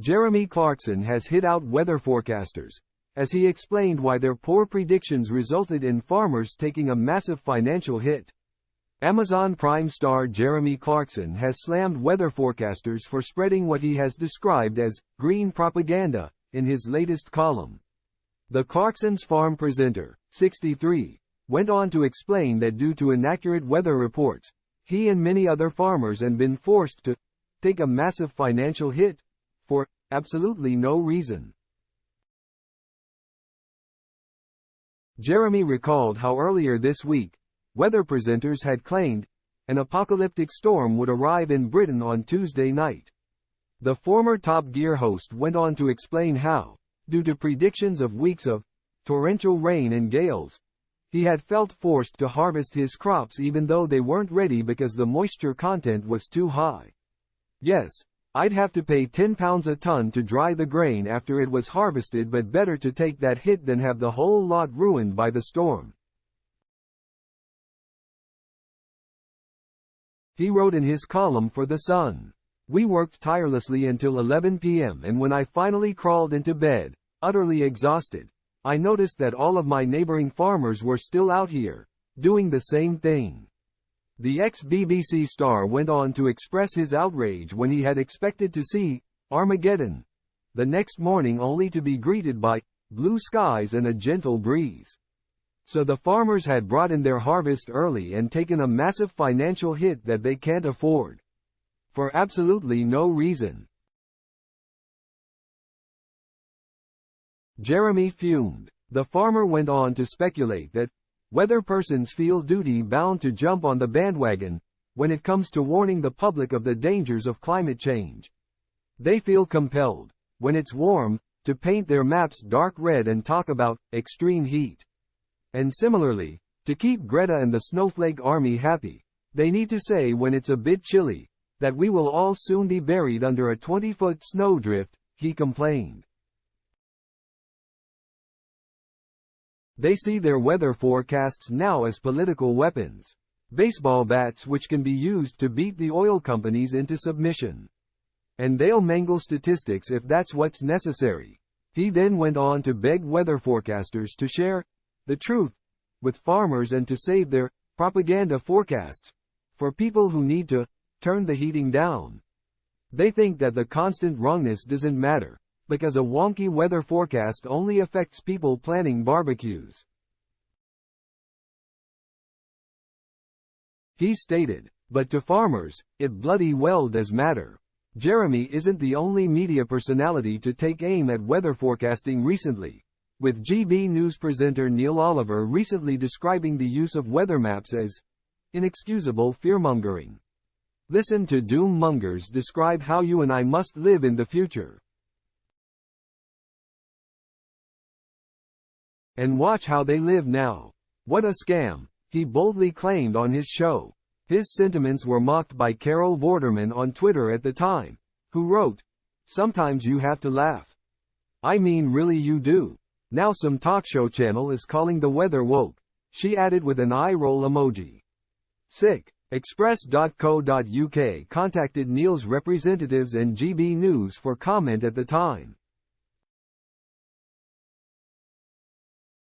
Jeremy Clarkson has hit out weather forecasters, as he explained why their poor predictions resulted in farmers taking a massive financial hit. Amazon Prime star Jeremy Clarkson has slammed weather forecasters for spreading what he has described as green propaganda in his latest column. The Clarkson's farm presenter, 63, went on to explain that due to inaccurate weather reports, he and many other farmers have been forced to take a massive financial hit for absolutely no reason. Jeremy recalled how earlier this week, weather presenters had claimed an apocalyptic storm would arrive in Britain on Tuesday night. The former Top Gear host went on to explain how, due to predictions of weeks of torrential rain and gales, he had felt forced to harvest his crops even though they weren't ready because the moisture content was too high. "Yes, I'd have to pay £10 a ton to dry the grain after it was harvested, but better to take that hit than have the whole lot ruined by the storm," he wrote in his column for The Sun. "We worked tirelessly until 11 p.m. and when I finally crawled into bed, utterly exhausted, I noticed that all of my neighboring farmers were still out here, doing the same thing." The ex-BBC star went on to express his outrage when he had expected to see Armageddon the next morning only to be greeted by blue skies and a gentle breeze. So the farmers had brought in their harvest early and taken a massive financial hit that they can't afford, for absolutely no reason. Jeremy fumed. The farmer went on to speculate that weather persons feel duty-bound to jump on the bandwagon when it comes to warning the public of the dangers of climate change. They feel compelled, when it's warm, to paint their maps dark red and talk about extreme heat. And similarly, to keep Greta and the Snowflake Army happy, they need to say when it's a bit chilly, that we will all soon be buried under a 20-foot snowdrift, he complained. They see their weather forecasts now as political weapons. Baseball bats which can be used to beat the oil companies into submission. And they'll mangle statistics if that's what's necessary. He then went on to beg weather forecasters to share the truth with farmers and to save their propaganda forecasts for people who need to turn the heating down. They think that the constant wrongness doesn't matter, because a wonky weather forecast only affects people planning barbecues. He stated, but to farmers, it bloody well does matter. Jeremy isn't the only media personality to take aim at weather forecasting recently, with GB News presenter Neil Oliver recently describing the use of weather maps as inexcusable fearmongering. Listen to doom mongers describe how you and I must live in the future. And watch how they live now. What a scam, he boldly claimed on his show. His sentiments were mocked by Carol Vorderman on Twitter at the time, who wrote, "Sometimes you have to laugh. I mean really you do. Now some talk show channel is calling the weather woke," she added with an eye roll emoji. Sick. Express.co.uk contacted Neil's representatives and GB News for comment at the time.